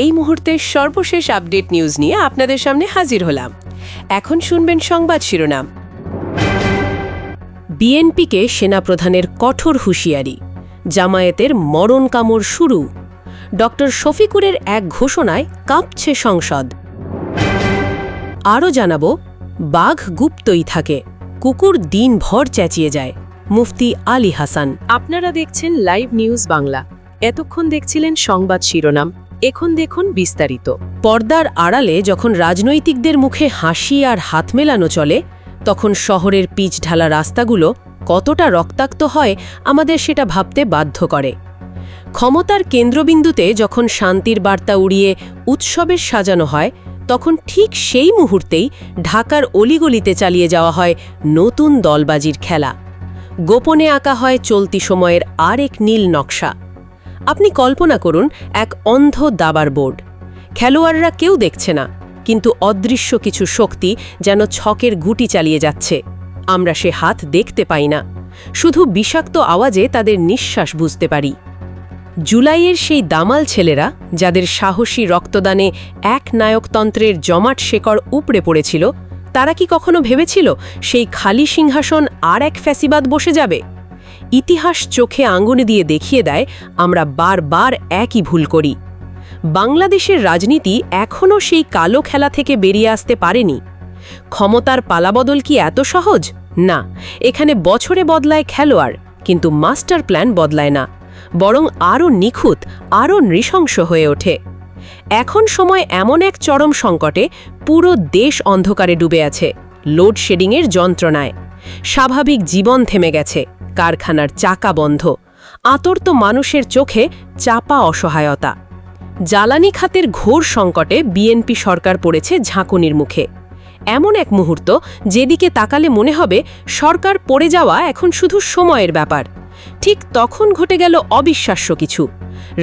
এই মুহূর্তের সর্বশেষ আপডেট নিউজ নিয়ে আপনাদের সামনে হাজির হলাম। এখন শুনবেন সংবাদ শিরোনাম। বিএনপিকে সেনাপ্রধানের কঠোর হুঁশিয়ারি, জামায়াতের মরণ কামড় শুরু, ডক্টর শফিকুরের এক ঘোষণায় কাঁপছে সংসদ। আরও জানাব, বাঘ গুপ্তই থাকে, কুকুর দিনভর চেঁচিয়ে যায়, মুফতি আলী হাসান। আপনারা দেখছেন লাইভ নিউজ বাংলা। এতক্ষণ দেখছিলেন সংবাদ শিরোনাম, এখন দেখুন বিস্তারিত। পর্দার আড়ালে যখন রাজনৈতিকদের মুখে হাসি আর হাত মেলানো চলে, তখন শহরের পিচ ঢালা রাস্তাগুলো কতটা রক্তাক্ত হয় আমাদের সেটা ভাবতে বাধ্য করে। ক্ষমতার কেন্দ্রবিন্দুতে যখন শান্তির বার্তা উড়িয়ে উৎসবের সাজানো হয়, তখন ঠিক সেই মুহূর্তেই ঢাকার অলিগলিতে চালিয়ে যাওয়া হয় নতুন দলবাজির খেলা। গোপনে আঁকা হয় চলতি সময়ের আরেক নীল নকশা। আপনি কল্পনা করুন, এক অন্ধ দাবার বোর্ড। খেলোয়াড়রা কেউ দেখছে না, কিন্তু অদৃশ্য কিছু শক্তি যেন ছকের গুটি চালিয়ে যাচ্ছে। আমরা সে হাত দেখতে পাই না, শুধু বিষাক্ত আওয়াজে তাদের নিঃশ্বাস বুঝতে পারি। জুলাইয়ের সেই দামাল ছেলেরা, যাদের সাহসী রক্তদানে এক নায়কতন্ত্রের জমাট শেকড় উপড়ে পড়েছিল, তারা কি কখনো ভেবেছিল সেই খালি সিংহাসন আর এক ফ্যাসিবাদ বসে যাবে? ইতিহাস চোখে আঙ্গুল দিয়ে দেখিয়ে দেয় আমরা বারবার একই ভুল করি। বাংলাদেশের রাজনীতি এখনও সেই কালো খেলা থেকে বেরিয়ে আসতে পারেনি। ক্ষমতার পালাবদল কি এত সহজ? না, এখানে বছরে বদলায় খেলোয়াড়, কিন্তু মাস্টার প্ল্যান বদলায় না, বরং আরও নিখুঁত, আরও নৃশংস হয়ে ওঠে। এখন সময় এমন এক চরম সংকটে পুরো দেশ অন্ধকারে ডুবে আছে, লোডশেডিংয়ের যন্ত্রণায়। স্বাভাবিক জীবন থেমে গেছে, কারখানার চাকা বন্ধ, আতর্ত মানুষের চোখে চাপা অসহায়তা। জ্বালানি খাতের ঘোর সংকটে বিএনপি সরকার পড়েছে ঝাঁকুনির মুখে। এমন এক মুহূর্ত যেদিকে তাকালে মনে হবে সরকার পড়ে যাওয়া এখন শুধু সময়ের ব্যাপার। ঠিক তখন ঘটে গেল অবিশ্বাস্য কিছু।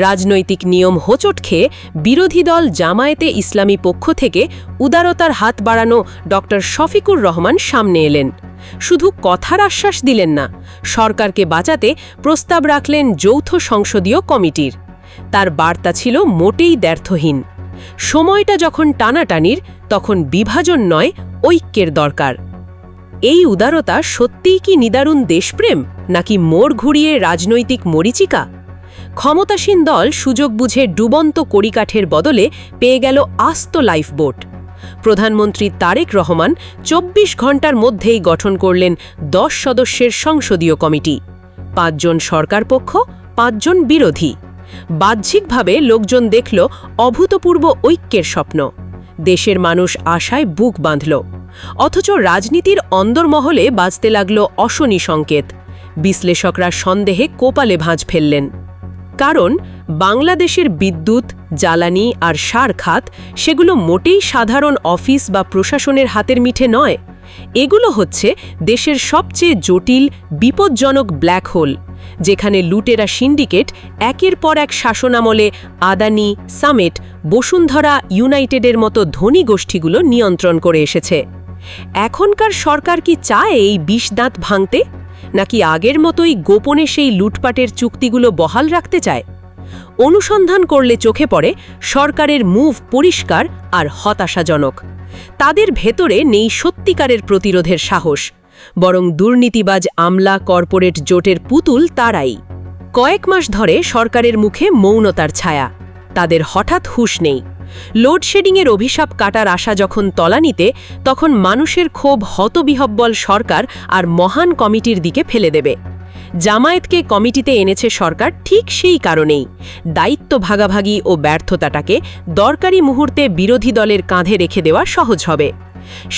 রাজনৈতিক নিয়ম হোঁচট খেয়ে বিরোধী দল জামায়াতে ইসলামী পক্ষ থেকে উদারতার হাত বাড়ানো ডক্টর শফিকুর রহমান সামনে এলেন। শুধু কথার আশ্বাস দিলেন না, সরকারকে বাঁচাতে প্রস্তাব রাখলেন যৌথ সংসদীয় কমিটির। তার বার্তা ছিল মোটেই দ্ব্যর্থহীন। সময়টা যখন টানাটানির, তখন বিভাজন নয়, ঐক্যের দরকার। এই উদারতা সত্যিই কি নিদারুণ দেশপ্রেম, নাকি মোড় ঘুরিয়ে রাজনৈতিক মরীচিকা? ক্ষমতাসীন দল সুযোগ বুঝে ডুবন্ত কড়িকাঠের বদলে পেয়ে গেল আস্ত লাইফবোট। প্রধানমন্ত্রী তারেক রহমান ২৪ ঘণ্টার মধ্যেই গঠন করলেন ১০ সদস্যের সংসদীয় কমিটি। ৫ জন সরকার পক্ষ, ৫ জন বিরোধী। বাহ্যিকভাবে লোকজন দেখল অভূতপূর্ব ঐক্যের স্বপ্ন। দেশের মানুষ আশায় বুক বাঁধল। অথচ রাজনীতির অন্দরমহলে বাজতে লাগল অশনি সংকেত। বিশ্লেষকরা সন্দেহে কোপালে ভাঁজ ফেললেন। কারণ বাংলাদেশের বিদ্যুৎ, জ্বালানি আর সার খাত, সেগুলো মোটেই সাধারণ অফিস বা প্রশাসনের হাতের মিঠে নয়। এগুলো হচ্ছে দেশের সবচেয়ে জটিল, বিপজ্জনক ব্ল্যাক হোল, যেখানে লুটেরা সিন্ডিকেট একের পর এক শাসনামলে আদানি, সামেট, বসুন্ধরা, ইউনাইটেডের মতো ধনী গোষ্ঠীগুলো নিয়ন্ত্রণ করে এসেছে। এখনকার সরকার কি চায় এই বিষদাঁত ভাঙতে, নাকি আগের মতোই গোপনে সেই লুটপাটের চুক্তিগুলো বহাল রাখতে চায়? অনুসন্ধান করলে চোখে পড়ে সরকারের মুভ পরিষ্কার আর হতাশাজনক। তাদের ভেতরে নেই সত্যিকারের প্রতিরোধের সাহস, বরং দুর্নীতিবাজ আমলা, কর্পোরেট জোটের পুতুল তারাই। কয়েক মাস ধরে সরকারের মুখে মৌনতার ছায়া। তাদের হঠাৎ হুঁশ নেই। লোডশেডিংয়ের অভিশাপ কাটার আশা যখন তলানিতে, তখন মানুষের ক্ষোভ হতবিহব্বল সরকার আর মহান কমিটির দিকে ফেলে দেবে। জামায়াতকে কমিটিতে এনেছে সরকার ঠিক সেই কারণেই, দায়িত্ব ভাগাভাগি ও ব্যর্থতাটাকে দরকারি মুহূর্তে বিরোধী দলের কাঁধে রেখে দেওয়া সহজ হবে।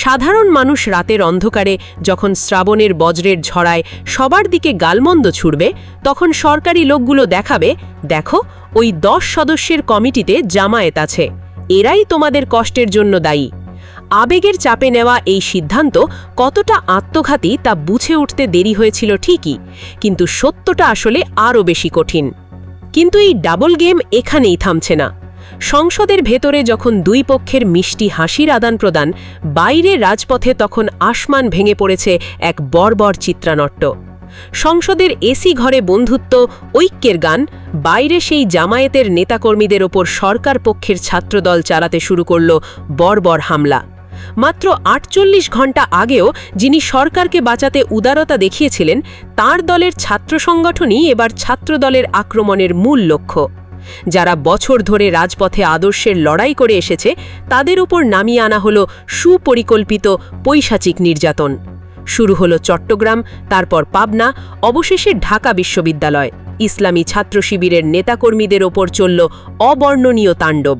সাধারণ মানুষ রাতের অন্ধকারে যখন শ্রাবণের বজ্রের ঝড়ায় সবার দিকে গালমন্দ ছুড়বে, তখন সরকারি লোকগুলো দেখাবে, দেখো, ওই ১০ সদস্যের কমিটিতে জামায়াত আছে, এরাই তোমাদের কষ্টের জন্য দায়ী। আবেগের চাপে নেওয়া এই সিদ্ধান্ত কতটা আত্মঘাতী তা বুঝে উঠতে দেরি হয়েছিল ঠিকই, কিন্তু সত্যটা আসলে আরও বেশি কঠিন। কিন্তু এই ডাবল গেম এখানেই থামছে না। সংসদের ভেতরে যখন দুই পক্ষের মিষ্টি হাসির আদান প্রদান, বাইরে রাজপথে তখন আসমান ভেঙে পড়েছে এক বর্বর চিত্রানট্য। সংসদের এসি ঘরে বন্ধুত্ব, ঐক্যের গান, বাইরে সেই জামায়াতের নেতাকর্মীদের ওপর সরকার পক্ষের ছাত্রদল চালাতে শুরু করল বর্বর হামলা। মাত্র ৪৮ ঘণ্টা আগেও যিনি সরকারকে বাঁচাতে উদারতা দেখিয়েছিলেন, তার দলের ছাত্র সংগঠনই এবার ছাত্রদলের আক্রমণের মূল লক্ষ্য। যারা বছর ধরে রাজপথে আদর্শের লড়াই করে এসেছে, তাদের উপর নামিয়ে আনা হল সুপরিকল্পিত পৈশাচিক নির্যাতন। শুরু হলো চট্টগ্রাম, তারপর পাবনা, অবশেষে ঢাকা বিশ্ববিদ্যালয়। ইসলামী ছাত্র শিবিরের নেতাকর্মীদের ওপর চলল অবর্ণনীয় তাণ্ডব।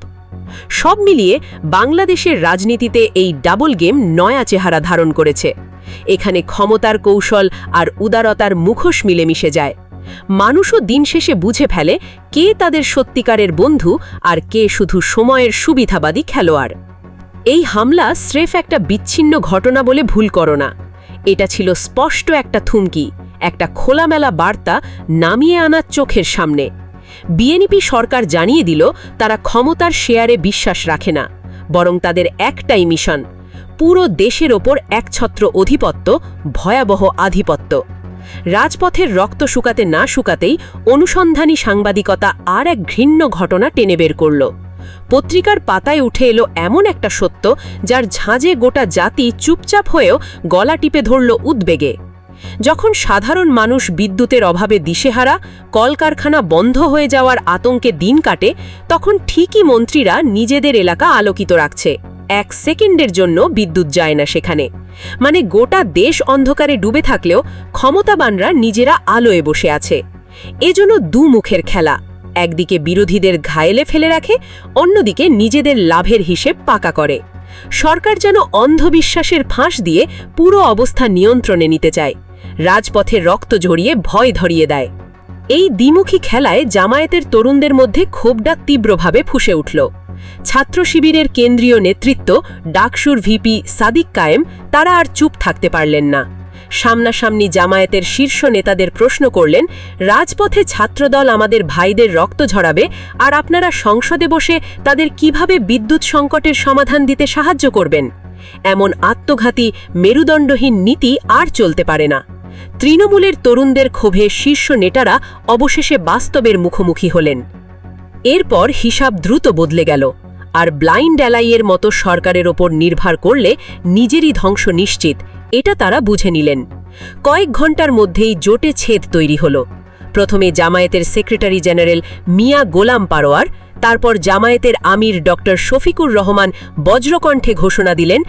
সব মিলিয়ে বাংলাদেশের রাজনীতিতে এই ডাবল গেম নয়া চেহারা ধারণ করেছে। এখানে ক্ষমতার কৌশল আর উদারতার মুখোশ মিলেমিশে যায়। মানুষও দিন শেষে বুঝে ফেলে কে তাদের সত্যিকারের বন্ধু আর কে শুধু সময়ের সুবিধাবাদী খেলোয়াড়। এই হামলা স্রেফ একটা বিচ্ছিন্ন ঘটনা বলে ভুল করো না। এটা ছিল স্পষ্ট একটা থুমকি, একটা খোলামেলা বার্তা নামিয়ে আনা চোখের সামনে। বিএনপি সরকার জানিয়ে দিল তারা ক্ষমতার শেয়ারে বিশ্বাস রাখে না, বরং তাদের একটাই মিশন, পুরো দেশের ওপর একছত্র অধিপত্য, ভয়াবহ আধিপত্য। রাজপথের রক্ত শুকাতে না শুকাতেই অনুসন্ধানী সাংবাদিকতা আর এক ঘৃণ্য ঘটনা টেনে বের করল। পত্রিকার পাতায় উঠে এলো এমন একটা সত্য, যার ঝাঁজে গোটা জাতি চুপচাপ হয়েও গলা টিপে ধরল উদ্বেগে। যখন সাধারণ মানুষ বিদ্যুতের অভাবে দিশেহারা, কলকারখানা বন্ধ হয়ে যাওয়ার আতঙ্কে দিন কাটে, তখন ঠিকই মন্ত্রীরা নিজেদের এলাকা আলোকিত রাখছে। 1 সেকেন্ডের জন্য বিদ্যুৎ যায় না সেখানে। মানে গোটা দেশ অন্ধকারে ডুবে থাকলেও ক্ষমতাবানরা নিজেরা আলোয় বসে আছে। এজন্য দুমুখের খেলা, একদিকে বিরোধীদের ঘায়েলে ফেলে রাখে, অন্যদিকে নিজেদের লাভের হিসেব পাকা করে। সরকার যেন অন্ধবিশ্বাসের ফাঁস দিয়ে পুরো অবস্থা নিয়ন্ত্রণে নিতে চায়, রাজপথে রক্ত ঝরিয়ে ভয় ধরিয়ে দেয়। এই দ্বিমুখী খেলায় জামায়াতের তরুণদের মধ্যে ক্ষোভটা তীব্রভাবে ফুঁসে উঠল। ছাত্র শিবিরের কেন্দ্রীয় নেতৃত্ব, ডাকসুর ভিপি সাদিক কায়েম, তারা আর চুপ থাকতে পারলেন না। সামনাসামনি জামায়াতের শীর্ষ নেতাদের প্রশ্ন করলেন, রাজপথে ছাত্রদল আমাদের ভাইদের রক্ত ঝরাবে, আর আপনারা সংসদে বসে তাদের কিভাবে বিদ্যুৎ সংকটের সমাধান দিতে সাহায্য করবেন? এমন আত্মঘাতী, মেরুদণ্ডহীন নীতি আর চলতে পারে না। তৃণমূলের তরুণদের ক্ষোভে শীর্ষ নেতারা অবশেষে বাস্তবের মুখোমুখি হলেন। এরপর হিসাব দ্রুত বদলে গেল, আর ব্লাইন্ড অ্যালাইয়ের মতো সরকারের ওপর নির্ভর করলে নিজেরই ধ্বংস নিশ্চিত, এটা তারা বুঝে নিলেন। কয়েক ঘন্টার মধ্যেই জোটে ছেদ তৈরি হল। প্রথমে জামায়াতের সেক্রেটারি জেনারেল মিয়া গোলাম পারোয়ার, তারপর জামায়াতের আমির ডক্টর শফিকুর রহমান বজ্রকণ্ঠে ঘোষণা দিলেন,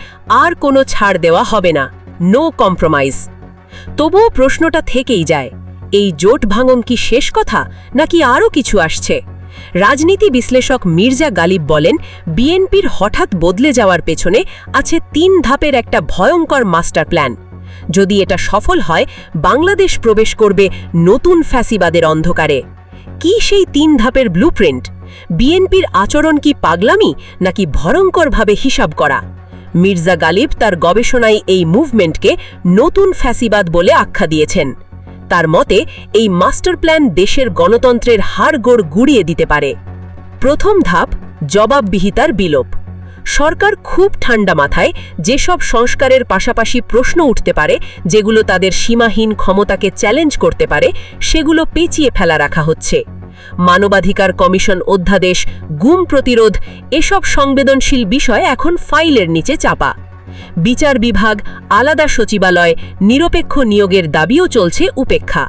আর কোনো ছাড় দেওয়া হবে না, নো কম্প্রোমাইজ। তবুও প্রশ্নটা থেকেই যায়, এই জোট ভাঙন কি শেষ কথা, নাকি আরও কিছু আসছে? রাজনীতি বিশ্লেষক মির্জা গালিব বলেন, বিএনপির হঠাৎ বদলে যাওয়ার পেছনে আছে 3 ধাপের একটা ভয়ঙ্কর মাস্টার প্ল্যান। যদি এটা সফল হয়, বাংলাদেশ প্রবেশ করবে নতুন ফ্যাসিবাদের অন্ধকারে। কি সেই 3 ধাপের ব্লুপ্রিন্ট? বিএনপির আচরণ কি পাগলামি, নাকি ভয়ঙ্করভাবে হিসাব করা? মির্জা গালিব তার গবেষণায় এই মুভমেন্টকে নতুন ফ্যাসিবাদ বলে আখ্যা দিয়েছেন। তার মতে এই মাস্টার প্ল্যান দেশের গণতন্ত্রের হাড়গোড় গুড়িয়ে দিতে পারে। প্রথম ধাপ, জবাববিহিতার বিলোপ। সরকার খুব ঠান্ডা মাথায় যেসব সংস্কারের পাশাপাশি প্রশ্ন উঠতে পারে, যেগুলো তাদের সীমাহীন ক্ষমতাকে চ্যালেঞ্জ করতে পারে, সেগুলো পেঁচিয়ে ফেলা রাখা হচ্ছে। মানবাধিকার কমিশন অধ্যাদেশ, গুম প্রতিরোধ, এসব সংবেদনশীল বিষয় এখন ফাইলের নিচে চাপা। বিচার বিভাগ, আলাদা সচিবালয়, নিরপেক্ষ নিয়োগের দাবিও চলছে উপেক্ষা।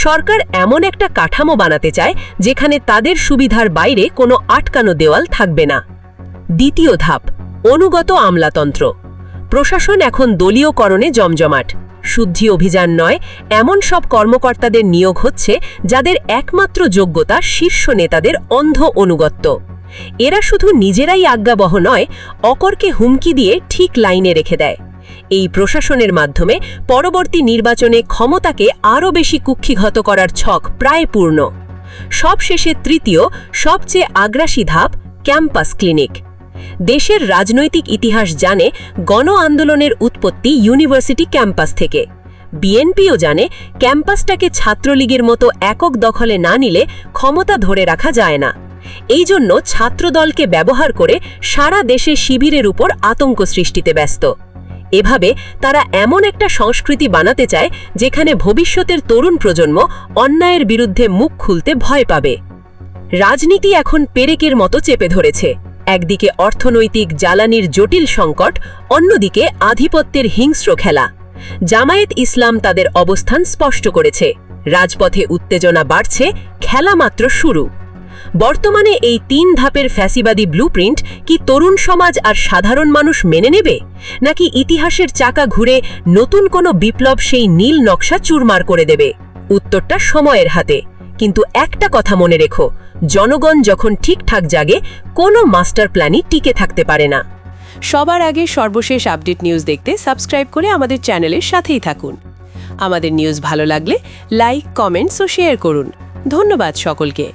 সরকার এমন একটা কাঠামো বানাতে চায় যেখানে তাদের সুবিধার বাইরে কোনো আটকানো দেওয়াল থাকবে না। দ্বিতীয় ধাপ, অনুগত আমলাতন্ত্র। প্রশাসন এখন দলীয়করণে জমজমাট। শুদ্ধি অভিযান নয়, এমন সব কর্মকর্তাদের নিয়োগ হচ্ছে যাদের একমাত্র যোগ্যতা শীর্ষ নেতাদের অন্ধ অনুগত্য। এরা শুধু নিজেরাই আজ্ঞাবহ নয়, অকরকে হুমকি দিয়ে ঠিক লাইনে রেখে দেয়। এই প্রশাসনের মাধ্যমে পরবর্তী নির্বাচনে ক্ষমতাকে আরও বেশি কুক্ষিগত করার ছক প্রায় পূর্ণ। সবশেষে তৃতীয়, সবচেয়ে আগ্রাসী ধাপ, ক্যাম্পাস ক্লিনিক। দেশের রাজনৈতিক ইতিহাস জানে গণ আন্দোলনের উৎপত্তি ইউনিভার্সিটি ক্যাম্পাস থেকে। বিএনপিও জানে ক্যাম্পাসটাকে ছাত্রলীগের মতো একক দখলে না নিলে ক্ষমতা ধরে রাখা যায় না। এই জন্য ছাত্রদলকে ব্যবহার করে সারা দেশে শিবিরের উপর আতঙ্ক সৃষ্টিতে ব্যস্ত। এভাবে তারা এমন একটা সংস্কৃতি বানাতে চায় যেখানে ভবিষ্যতের তরুণ প্রজন্ম অন্যায়ের বিরুদ্ধে মুখ খুলতে ভয় পাবে। রাজনীতি এখন পেরেকের মতো চেপে ধরেছে। একদিকে অর্থনৈতিক জ্বালানির জটিল সংকট, অন্যদিকে আধিপত্যের হিংস্র খেলা। জামায়াত ইসলাম তাদের অবস্থান স্পষ্ট করেছে। রাজপথে উত্তেজনা বাড়ছে, খেলা মাত্র শুরু। বর্তমানে এই 3 ধাপের ফ্যাসিবাদী ব্লুপ্রিন্ট কি তরুণ সমাজ আর সাধারণ মানুষ মেনে নেবে, নাকি ইতিহাসের চাকা ঘুরে নতুন কোনো বিপ্লব সেই নীল নকশা চুরমার করে দেবে? উত্তরটা সময়ের হাতে। কিন্তু একটা কথা মনে রেখো, জনগণ যখন ঠিকঠাক জাগে, কোনো মাস্টার প্ল্যানই টিকে থাকতে পারে না। সবার আগে সর্বশেষ আপডেট নিউজ দেখতে সাবস্ক্রাইব করে আমাদের চ্যানেলের সাথেই থাকুন। আমাদের নিউজ ভালো লাগলে লাইক, কমেন্টস ও শেয়ার করুন। ধন্যবাদ সকলকে।